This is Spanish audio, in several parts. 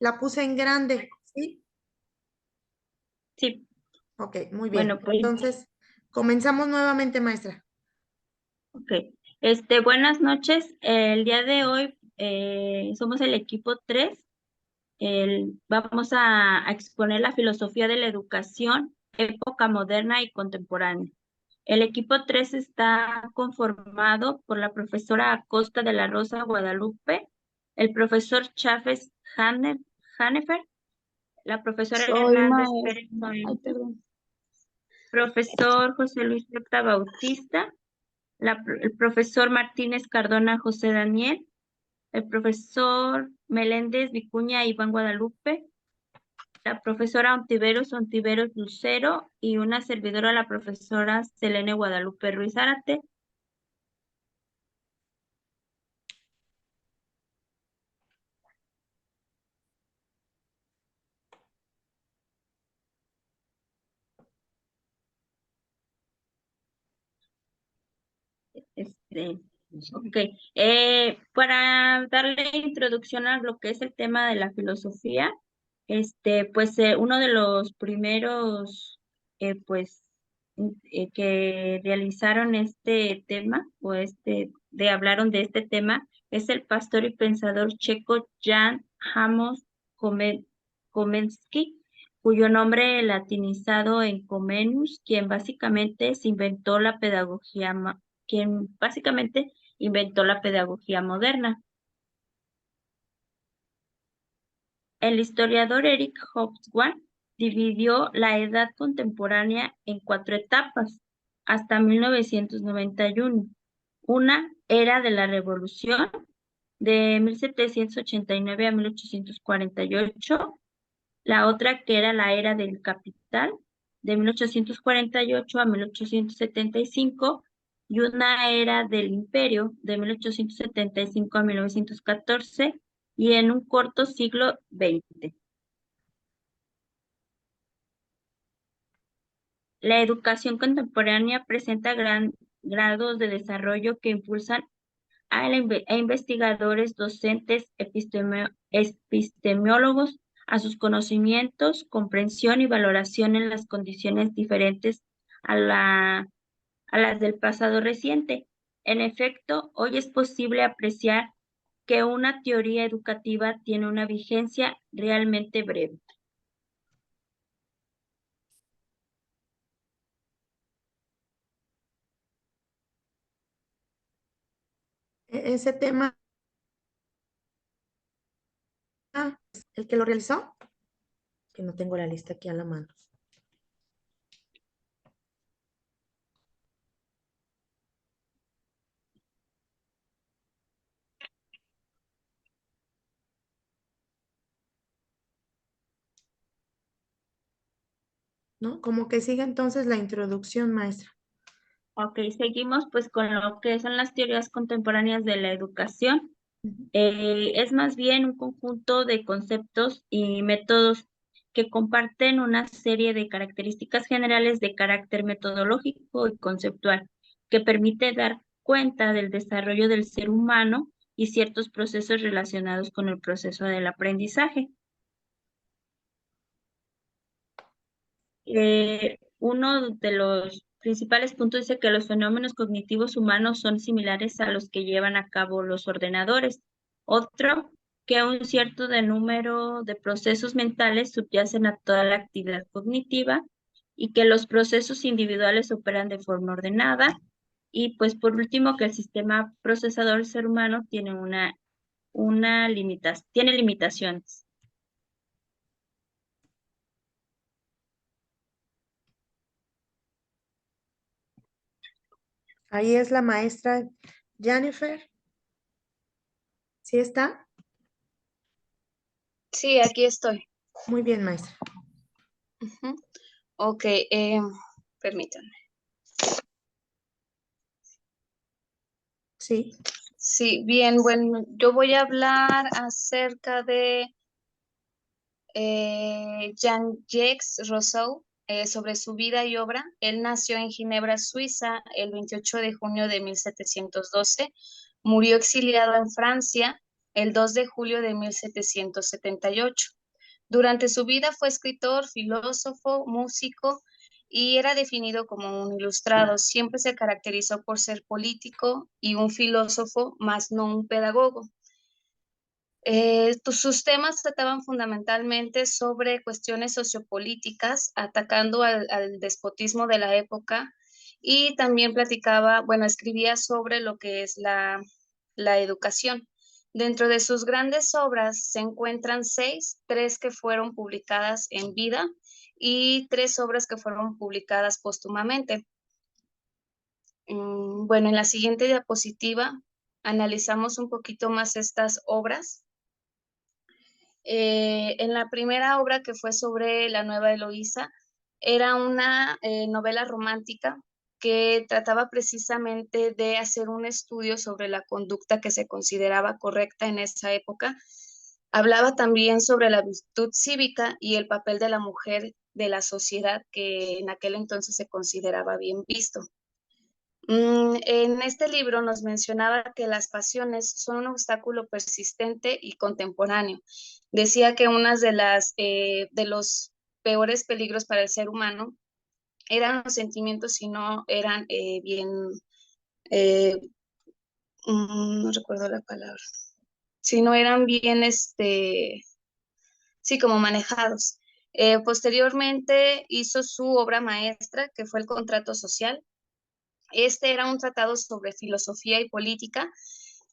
La puse en grande, ¿sí? Sí, Ok, muy bueno, bien. pues, Entonces, comenzamos nuevamente, maestra. ok. Buenas noches. El día de hoy somos el equipo 3. Vamos a exponer la filosofía de la educación, época moderna y contemporánea. El equipo 3 está conformado por la profesora Acosta de la Rosa Guadalupe, el profesor Chávez Hanefer, la profesora Soy Hernández maestra. Pérez Ay, Noel, perdón. profesor José Luis Recta Bautista, el profesor Martínez Cardona José Daniel, el profesor Meléndez Vicuña Iván Guadalupe, la profesora Ontiveros Lucero y una servidora, la profesora Selene Guadalupe Ruiz Árate. Este, ok. Para darle introducción a lo que es el tema de la filosofía, uno de los primeros, que realizaron este tema, hablaron de este tema, es el pastor y pensador checo Jan Amos Komensky, cuyo nombre latinizado en Comenius, quien básicamente inventó la pedagogía moderna. El historiador Eric Hobsbawm dividió la edad contemporánea en 4 etapas hasta 1991. Una era de la Revolución de 1789 a 1848, la otra que era la era del capital de 1848 a 1875 y una era del imperio de 1875 a 1914 y en un corto siglo XX. La educación contemporánea presenta grados de desarrollo que impulsan a investigadores, docentes, epistemólogos a sus conocimientos, comprensión y valoración en las condiciones diferentes a las del pasado reciente. En efecto, hoy es posible apreciar que una teoría educativa tiene una vigencia realmente breve. Ese tema, el que lo realizó, que no tengo la lista aquí a la mano. ¿No? Como que sigue entonces la introducción, maestra. Ok, seguimos pues con lo que son las teorías contemporáneas de la educación. Ujú. Es más bien un conjunto de conceptos y métodos que comparten una serie de características generales de carácter metodológico y conceptual, que permite dar cuenta del desarrollo del ser humano y ciertos procesos relacionados con el proceso del aprendizaje. Uno de los principales puntos dice que los fenómenos cognitivos humanos son similares a los que llevan a cabo los ordenadores. Otro, que un cierto de número de procesos mentales subyacen a toda la actividad cognitiva y que los procesos individuales operan de forma ordenada. Y pues por último, que el sistema procesador ser humano tiene tiene limitaciones. Ahí es la maestra Jennifer. ¿Sí está? Sí, aquí estoy. Muy bien, maestra. Ujú. Ok, permítanme. Sí. Sí, bien, bueno, yo voy a hablar acerca de Jean-Jacques Rousseau, sobre su vida y obra. Él nació en Ginebra, Suiza, el 28 de junio de 1712. Murió exiliado en Francia el 2 de julio de 1778. Durante su vida fue escritor, filósofo, músico y era definido como un ilustrado. Siempre se caracterizó por ser político y un filósofo, más no un pedagogo. Sus temas trataban fundamentalmente sobre cuestiones sociopolíticas, atacando al despotismo de la época, y también escribía sobre lo que es la educación. Dentro de sus grandes obras se encuentran 6, 3 que fueron publicadas en vida y 3 obras que fueron publicadas póstumamente. Bueno, en la siguiente diapositiva analizamos un poquito más estas obras. En la primera obra, que fue sobre la Nueva Eloísa, era una novela romántica que trataba precisamente de hacer un estudio sobre la conducta que se consideraba correcta en esa época. Hablaba también sobre la virtud cívica y el papel de la mujer de la sociedad, que en aquel entonces se consideraba bien visto. En este libro nos mencionaba que las pasiones son un obstáculo persistente y contemporáneo. Decía que una de los peores peligros para el ser humano eran los sentimientos si no eran eh, no recuerdo la palabra, si no eran bien, sí, como manejados. Posteriormente hizo su obra maestra, que fue El Contrato Social. Este era un tratado sobre filosofía y política.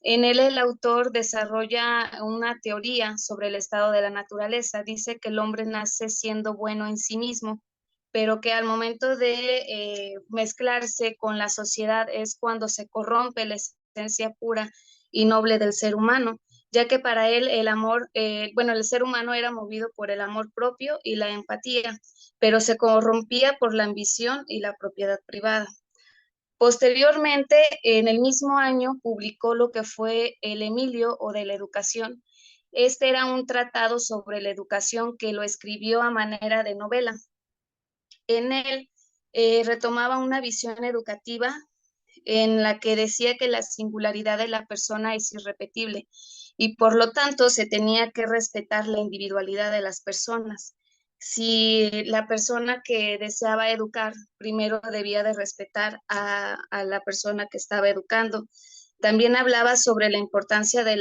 En él el autor desarrolla una teoría sobre el estado de la naturaleza. Dice que el hombre nace siendo bueno en sí mismo, pero que al momento de mezclarse con la sociedad es cuando se corrompe la esencia pura y noble del ser humano, ya que para él el ser humano era movido por el amor propio y la empatía, pero se corrompía por la ambición y la propiedad privada. Posteriormente, en el mismo año, publicó lo que fue el Emilio o de la Educación. Este era un tratado sobre la educación que lo escribió a manera de novela. En él retomaba una visión educativa en la que decía que la singularidad de la persona es irrepetible y por lo tanto se tenía que respetar la individualidad de las personas. Si la persona que deseaba educar primero debía de respetar a la persona que estaba educando. También hablaba sobre la importancia de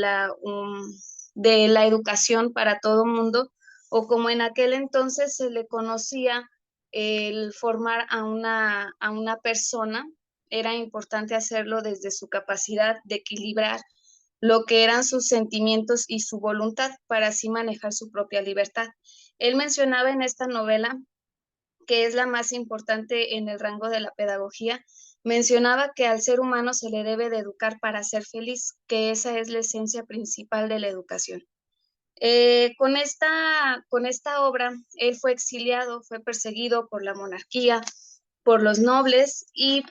de la educación para todo mundo, o como en aquel entonces se le conocía, el formar a una persona. Era importante hacerlo desde su capacidad de equilibrar lo que eran sus sentimientos y su voluntad para así manejar su propia libertad. Él mencionaba en esta novela, que es la más importante en el rango de la pedagogía, mencionaba que al ser humano se le debe de educar para ser feliz, que esa es la esencia principal de la educación. Con esta obra, él fue exiliado, fue perseguido por la monarquía, por los nobles y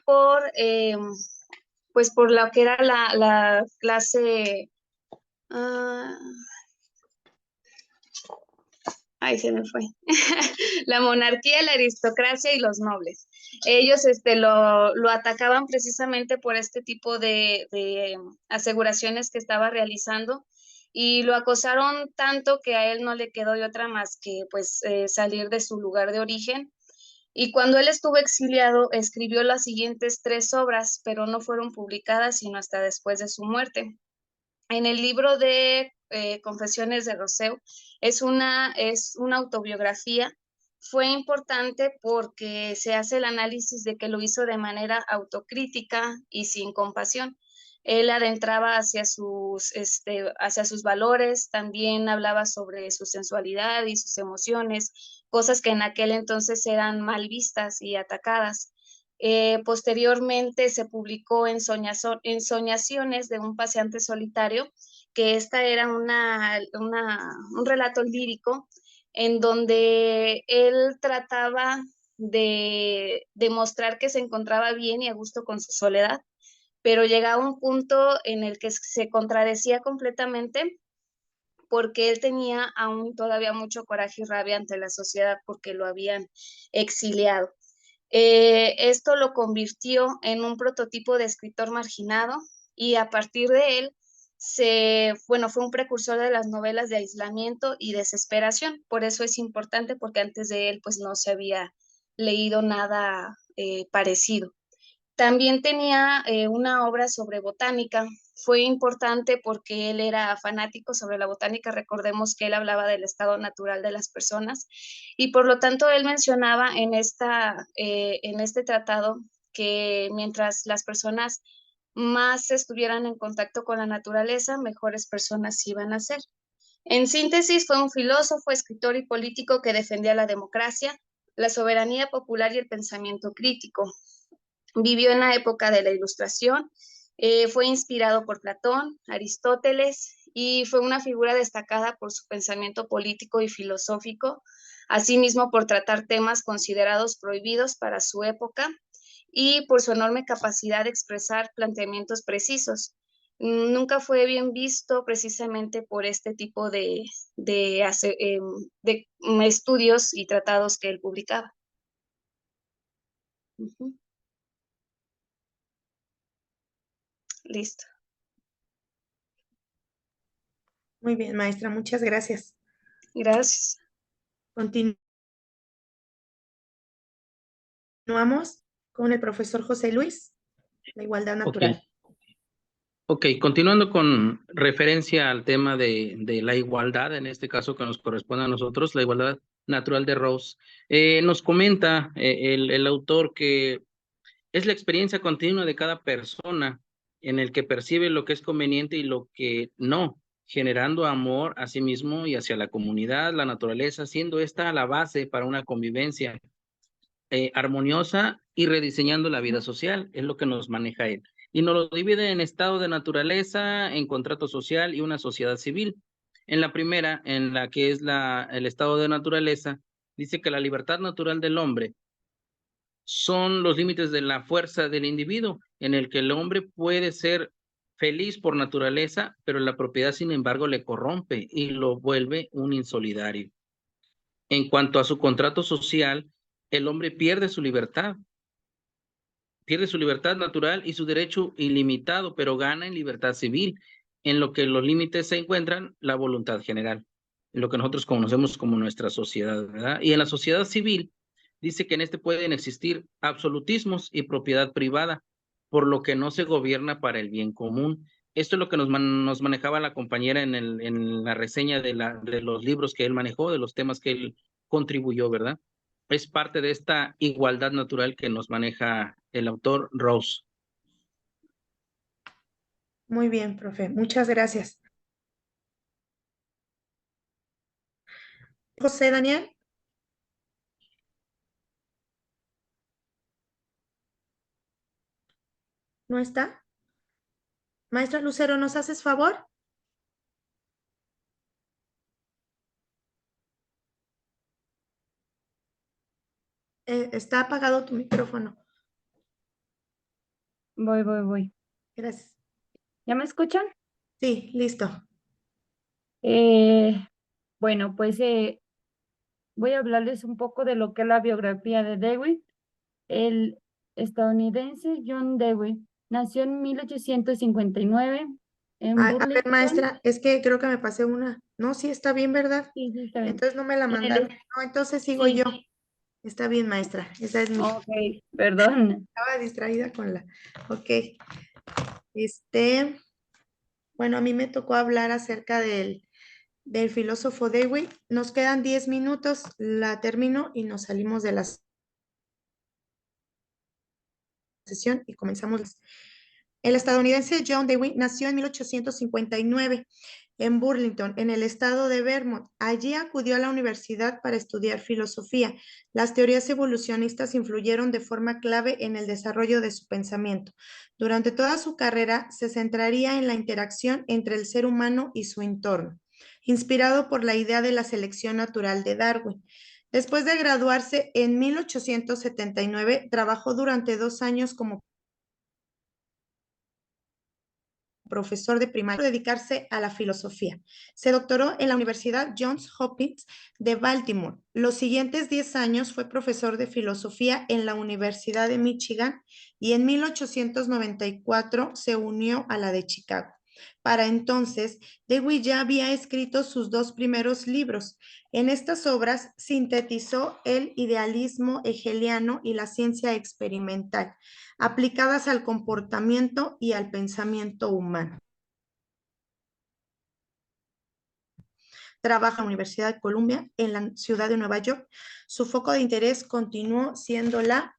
pues por lo que era la clase, ah, ay, se me fue, la monarquía, la aristocracia y los nobles. Ellos lo atacaban precisamente por este tipo de aseguraciones que estaba realizando y lo acosaron tanto que a él no le quedó de otra más que pues salir de su lugar de origen. Y cuando él estuvo exiliado, escribió las siguientes 3 obras, pero no fueron publicadas sino hasta después de su muerte. En el libro de Confesiones de Rousseau es una autobiografía. Fue importante porque se hace el análisis de que lo hizo de manera autocrítica y sin compasión. Él adentraba hacia sus valores, también hablaba sobre su sensualidad y sus emociones, cosas que en aquel entonces eran mal vistas y atacadas. Posteriormente se publicó en Soñaciones de un paseante solitario, que esta era un relato lírico en donde él trataba de demostrar que se encontraba bien y a gusto con su soledad, pero llegaba a un punto en el que se contradecía completamente porque él tenía aún todavía mucho coraje y rabia ante la sociedad porque lo habían exiliado. Esto lo convirtió en un prototipo de escritor marginado y a partir de él fue un precursor de las novelas de aislamiento y desesperación. Por eso es importante, porque antes de él pues no se había leído nada parecido. También tenía una obra sobre botánica. Fue importante porque él era fanático sobre la botánica. Recordemos que él hablaba del estado natural de las personas y por lo tanto él mencionaba en este tratado que mientras las personas más estuvieran en contacto con la naturaleza, mejores personas iban a ser. En síntesis, fue un filósofo, escritor y político que defendía la democracia, la soberanía popular y el pensamiento crítico. Vivió en la época de la Ilustración, fue inspirado por Platón, Aristóteles y fue una figura destacada por su pensamiento político y filosófico, asimismo por tratar temas considerados prohibidos para su época y por su enorme capacidad de expresar planteamientos precisos. Nunca fue bien visto precisamente por este tipo de estudios y tratados que él publicaba. Listo. Muy bien, maestra, muchas gracias. Gracias. Continuamos con el profesor José Luis, la igualdad natural. Ok, continuando con referencia al tema de la igualdad, en este caso que nos corresponde a nosotros, la igualdad natural de Rawls, nos comenta el autor que es la experiencia continua de cada persona en el que percibe lo que es conveniente y lo que no, generando amor a sí mismo y hacia la comunidad, la naturaleza, siendo esta la base para una convivencia armoniosa y rediseñando la vida social, es lo que nos maneja él. Y nos lo divide en estado de naturaleza, en contrato social y una sociedad civil. En la primera, en la que es el estado de naturaleza, dice que la libertad natural del hombre son los límites de la fuerza del individuo, en el que el hombre puede ser feliz por naturaleza, pero la propiedad, sin embargo, le corrompe y lo vuelve un insolidario. En cuanto a su contrato social, el hombre pierde su libertad natural y su derecho ilimitado, pero gana en libertad civil, en lo que los límites se encuentran la voluntad general, en lo que nosotros conocemos como nuestra sociedad, ¿verdad? Y en la sociedad civil dice que en este pueden existir absolutismos y propiedad privada, por lo que no se gobierna para el bien común. Esto es lo que nos manejaba la compañera en la reseña de los libros que él manejó, de los temas que él contribuyó, ¿verdad? Es parte de esta igualdad natural que nos maneja el autor Rawls. Muy bien, profe. Muchas gracias. José Daniel. ¿No está? Maestra Lucero, ¿nos haces favor? Está apagado tu micrófono. Voy. Gracias. ¿Ya me escuchan? Sí, listo. Bueno, pues voy a hablarles un poco de lo que es la biografía de Dewey. El estadounidense John Dewey nació en 1859 en A ver, Burlington. maestra, es que creo que me pasé una. No, sí está bien, ¿verdad? Sí, está bien. Entonces no me la En el mandaron. No, entonces sigo sí. yo. Está bien, maestra. Esa es mi. Ok, perdón. Estaba distraída con la. Ok. Bueno, a mí me tocó hablar acerca del filósofo Dewey. Nos quedan 10 minutos, la termino y nos salimos de la sesión y comenzamos. El estadounidense John Dewey nació en 1859 en Burlington, en el estado de Vermont. Allí acudió a la universidad para estudiar filosofía. Las teorías evolucionistas influyeron de forma clave en el desarrollo de su pensamiento. Durante toda su carrera se centraría en la interacción entre el ser humano y su entorno, inspirado por la idea de la selección natural de Darwin. Después de graduarse en 1879, trabajó durante 2 años como profesor de primaria, dedicarse a la filosofía. Se doctoró en la Universidad Johns Hopkins de Baltimore. Los siguientes 10 años fue profesor de filosofía en la Universidad de Michigan y en 1894 se unió a la de Chicago. Para entonces, Dewey ya había escrito sus 2 primeros libros. En estas obras sintetizó el idealismo hegeliano y la ciencia experimental, aplicadas al comportamiento y al pensamiento humano. Trabaja en la Universidad de Columbia en la ciudad de Nueva York. Su foco de interés continuó siendo la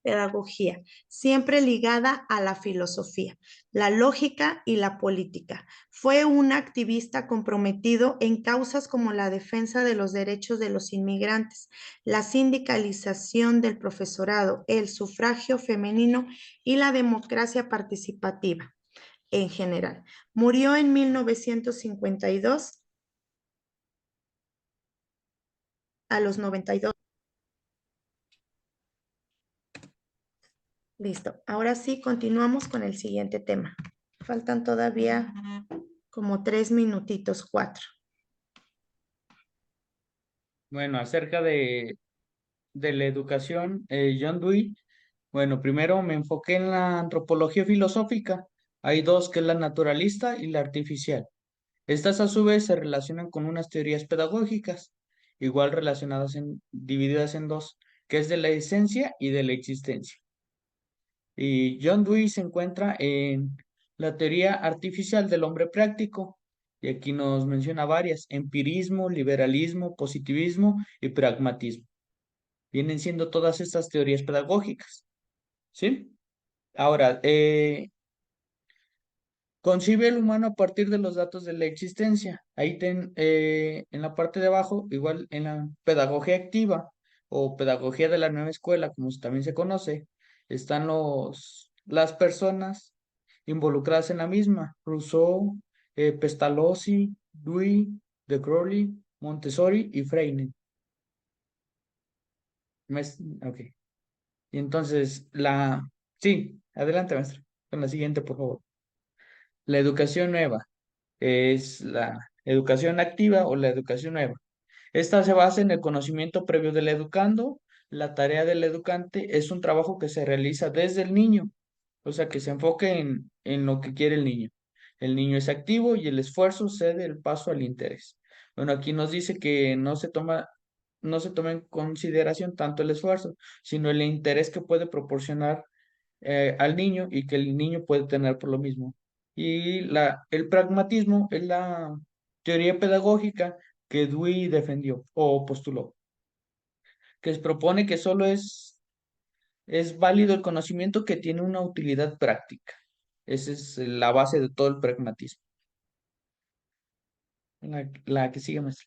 pedagogía, siempre ligada a la filosofía, la lógica y la política. Fue un activista comprometido en causas como la defensa de los derechos de los inmigrantes, la sindicalización del profesorado, el sufragio femenino y la democracia participativa en general. Murió en 1952 a los 92. Listo. Ahora sí, continuamos con el siguiente tema. Faltan todavía como 3 minutitos, 4. Bueno, acerca de la educación, John Dewey, bueno, primero me enfoqué en la antropología filosófica. Hay dos, que es la naturalista y la artificial. Estas a su vez se relacionan con unas teorías pedagógicas, igual divididas en dos, que es de la esencia y de la existencia. Y John Dewey se encuentra en la teoría artificial del hombre práctico, y aquí nos menciona varias: empirismo, liberalismo, positivismo y pragmatismo. Vienen siendo todas estas teorías pedagógicas, ¿sí? Ahora, concibe el humano a partir de los datos de la existencia. Ahí en la parte de abajo, igual en la pedagogía activa o pedagogía de la nueva escuela, como también se conoce, están las personas involucradas en la misma: Rousseau, Pestalozzi, Dewey, de Crowley, Montessori y Freire. Ok. Y entonces, sí, adelante, maestra, con la siguiente, por favor. La educación nueva es la educación activa o la educación nueva. Esta se basa en el conocimiento previo del educando. La tarea del educante es un trabajo que se realiza desde el niño, o sea, que se enfoque en lo que quiere el niño. El niño es activo y el esfuerzo cede el paso al interés. Bueno, aquí nos dice que no se toma en consideración tanto el esfuerzo, sino el interés que puede proporcionar al niño y que el niño puede tener por lo mismo. Y el pragmatismo es la teoría pedagógica que Dewey defendió o postuló, que propone que solo es válido el conocimiento que tiene una utilidad práctica. Esa es la base de todo el pragmatismo. La que sigue, maestra.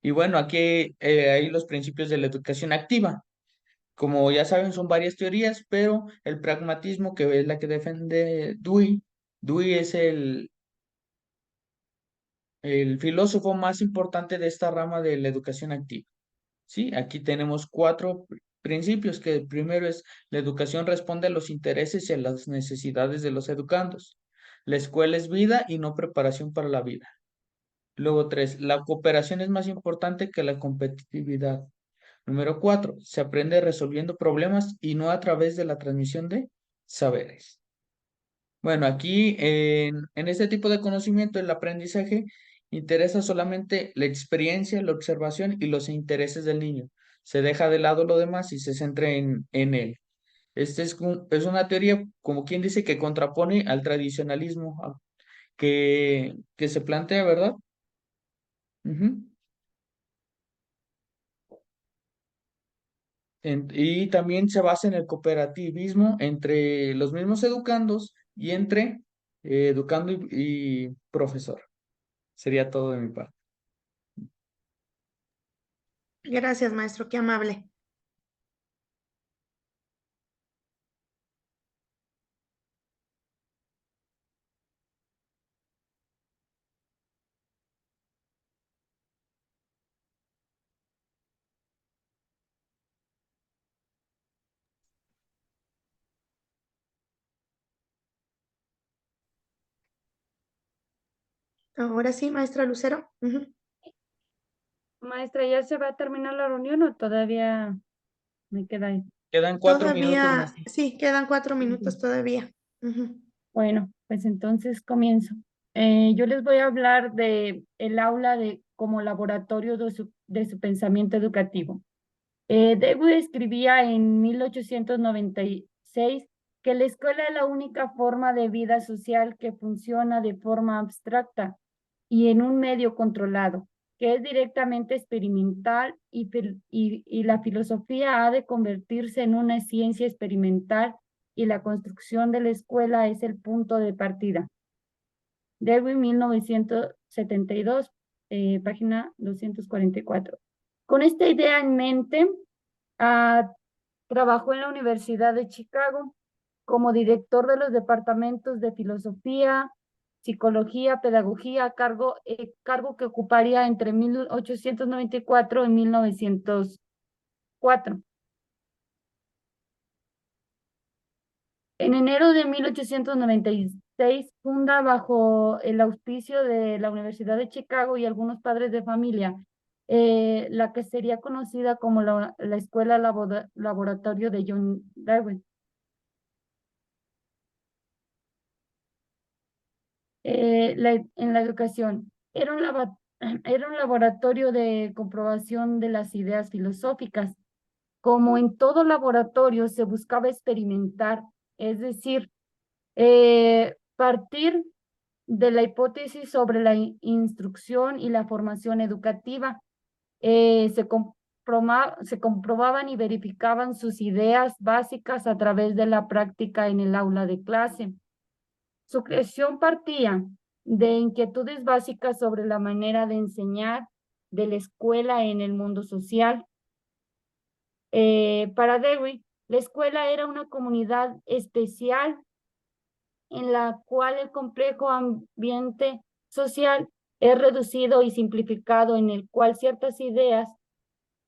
Y bueno, aquí hay los principios de la educación activa. Como ya saben, son varias teorías, pero el pragmatismo, que es la que defiende Dewey es el filósofo más importante de esta rama de la educación activa. Sí, aquí tenemos 4 principios, que el primero es: la educación responde a los intereses y a las necesidades de los educandos. La escuela es vida y no preparación para la vida. Luego 3, la cooperación es más importante que la competitividad. Número 4, se aprende resolviendo problemas y no a través de la transmisión de saberes. Bueno, aquí en este tipo de conocimiento, el aprendizaje interesa solamente la experiencia, la observación y los intereses del niño. Se deja de lado lo demás y se centra en él. Este es una teoría, como quien dice, que contrapone al tradicionalismo que se plantea, ¿verdad? Ujú. Y también se basa en el cooperativismo entre los mismos educandos y entre educando y profesor. Sería todo de mi parte. Gracias, maestro, qué amable. Ahora sí, maestra Lucero. Maestra, ¿ya se va a terminar la reunión o todavía me queda ahí? Quedan 4 minutos, Todavía, maestra. sí, quedan 4 minutos todavía. Bueno, pues entonces comienzo. Yo les voy a hablar de el aula como laboratorio de su pensamiento educativo. Dewey escribía en 1896 que la escuela es la única forma de vida social que funciona de forma abstracta y en un medio controlado, que es directamente experimental y la filosofía ha de convertirse en una ciencia experimental y la construcción de la escuela es el punto de partida. Dewey, 1972, página 244. Con esta idea en mente, trabajó en la Universidad de Chicago como director de los departamentos de filosofía, psicología, pedagogía, cargo que ocuparía entre 1894 y 1904. En enero de 1896 funda bajo el auspicio de la Universidad de Chicago y algunos padres de familia la que sería conocida como la Escuela Laboratorio de John Dewey. En la educación. Era un laboratorio de comprobación de las ideas filosóficas. Como en todo laboratorio se buscaba experimentar, es decir, partir de la hipótesis sobre la instrucción y la formación educativa. Se comprobaban y verificaban sus ideas básicas a través de la práctica en el aula de clase. Su creación partía de inquietudes básicas sobre la manera de enseñar de la escuela en el mundo social. Para Dewey, la escuela era una comunidad especial en la cual el complejo ambiente social es reducido y simplificado, en el cual ciertas ideas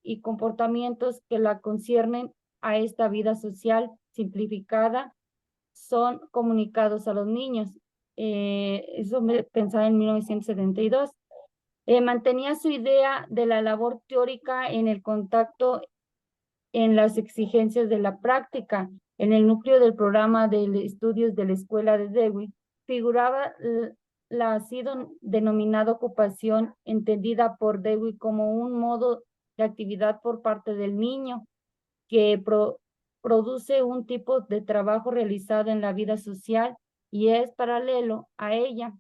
y comportamientos que la conciernen a esta vida social simplificada son comunicados a los niños. Eso me pensaba en 1972. Mantenía su idea de la labor teórica en el contacto en las exigencias de la práctica. En el núcleo del programa de estudios de la escuela de Dewey figuraba la así denominada ocupación, entendida por Dewey como un modo de actividad por parte del niño que produce un tipo de trabajo realizado en la vida social y es paralelo a ella.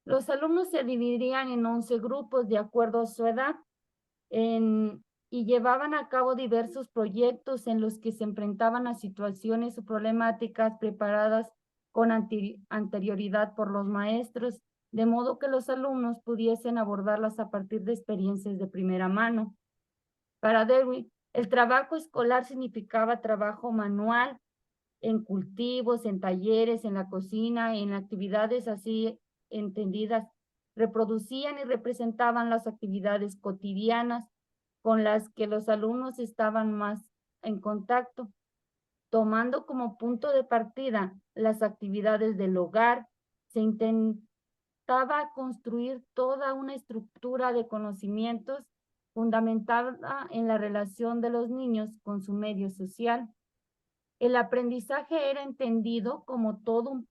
Los alumnos se dividirían en 11 grupos de acuerdo a su edad y llevaban a cabo diversos proyectos en los que se enfrentaban a situaciones o problemáticas preparadas con anterioridad por los maestros, de modo que los alumnos pudiesen abordarlas a partir de experiencias de primera mano. Para Dewey, el trabajo escolar significaba trabajo manual en cultivos, en talleres, en la cocina, en actividades así entendidas. Reproducían y representaban las actividades cotidianas con las que los alumnos estaban más en contacto, tomando como punto de partida las actividades del hogar. Se intentaba construir toda una estructura de conocimientos fundamentada en la relación de los niños con su medio social. El aprendizaje era entendido como todo un...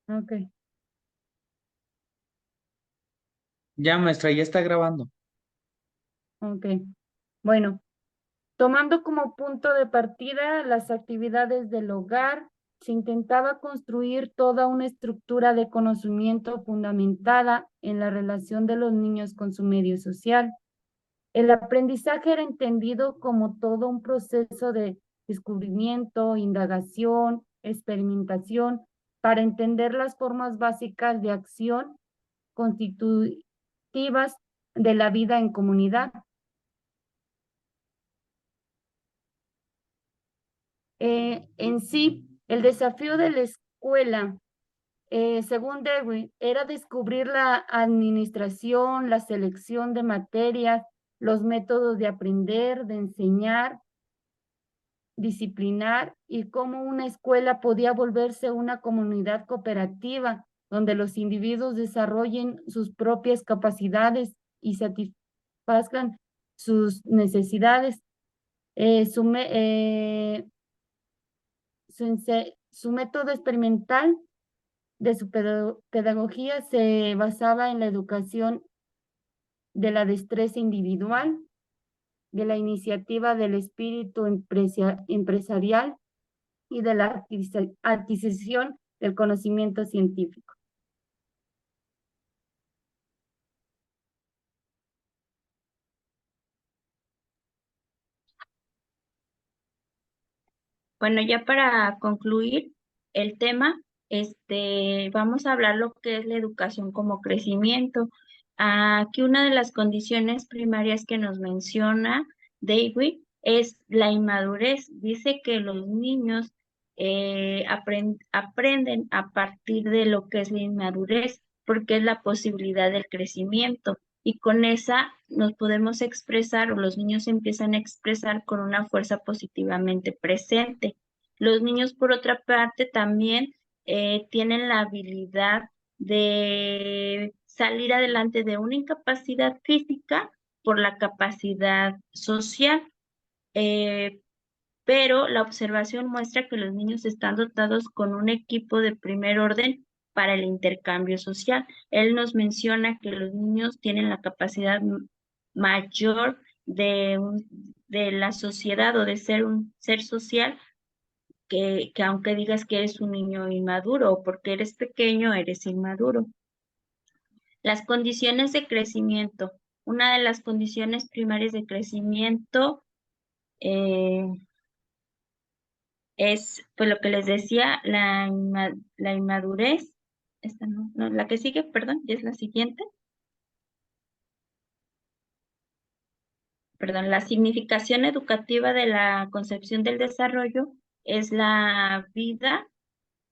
Ok. Ya, maestra, ya está grabando. Ok. Bueno, tomando como punto de partida las actividades del hogar, se intentaba construir toda una estructura de conocimiento fundamentada en la relación de los niños con su medio social. El aprendizaje era entendido como todo un proceso de descubrimiento, indagación, experimentación, para entender las formas básicas de acción constitutivas de la vida en comunidad. En sí, el desafío de la escuela, según Dewey, era descubrir la administración, la selección de materias, los métodos de aprender, de enseñar, disciplinar y cómo una escuela podía volverse una comunidad cooperativa donde los individuos desarrollen sus propias capacidades y satisfazcan sus necesidades. Su método experimental de su pedagogía se basaba en la educación de la destreza individual, de la iniciativa del espíritu empresarial y de la adquisición del conocimiento científico. Bueno, ya para concluir el tema, vamos a hablar lo que es la educación como crecimiento. Aquí una de las condiciones primarias que nos menciona David es la inmadurez. Dice que los niños aprenden a partir de lo que es la inmadurez, porque es la posibilidad del crecimiento. Y con esa nos podemos expresar, o los niños empiezan a expresar con una fuerza positivamente presente. Los niños, por otra parte, también tienen la habilidad de salir adelante de una incapacidad física por la capacidad social. Pero la observación muestra que los niños están dotados con un equipo de primer orden para el intercambio social. Él nos menciona que los niños tienen la capacidad mayor de la sociedad o de ser un ser social, que aunque digas que eres un niño inmaduro o porque eres pequeño, eres inmaduro. Las condiciones de crecimiento. Una de las condiciones primarias de crecimiento es, pues lo que les decía, la inmadurez. Esta no, la que sigue, perdón, ya es la siguiente. Perdón, la significación educativa de la concepción del desarrollo es la vida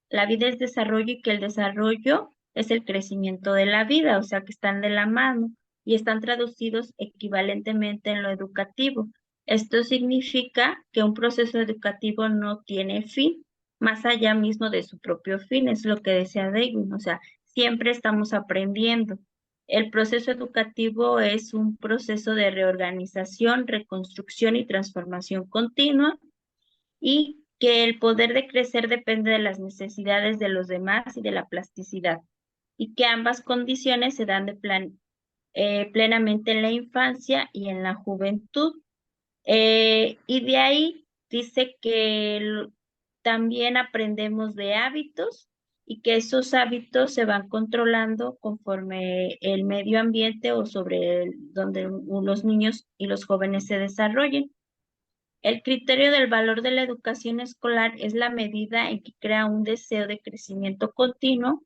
es desarrollo y que el desarrollo es el crecimiento de la vida, o sea que están de la mano y están traducidos equivalentemente en lo educativo. Esto significa que un proceso educativo no tiene fin, más allá mismo de su propio fin, es lo que decía David, o sea, siempre estamos aprendiendo. El proceso educativo es un proceso de reorganización, reconstrucción y transformación continua, y que el poder de crecer depende de las necesidades de los demás y de la plasticidad, y que ambas condiciones se dan plenamente en la infancia y en la juventud. Y de ahí dice que también aprendemos de hábitos y que esos hábitos se van controlando conforme el medio ambiente o sobre donde los niños y los jóvenes se desarrollen. El criterio del valor de la educación escolar es la medida en que crea un deseo de crecimiento continuo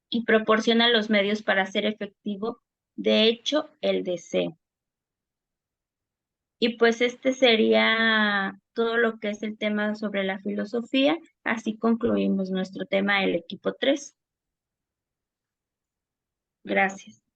y proporciona los medios para hacer efectivo, de hecho, el deseo. Y pues este sería todo lo que es el tema sobre la filosofía. Así concluimos nuestro tema del equipo 3. Gracias.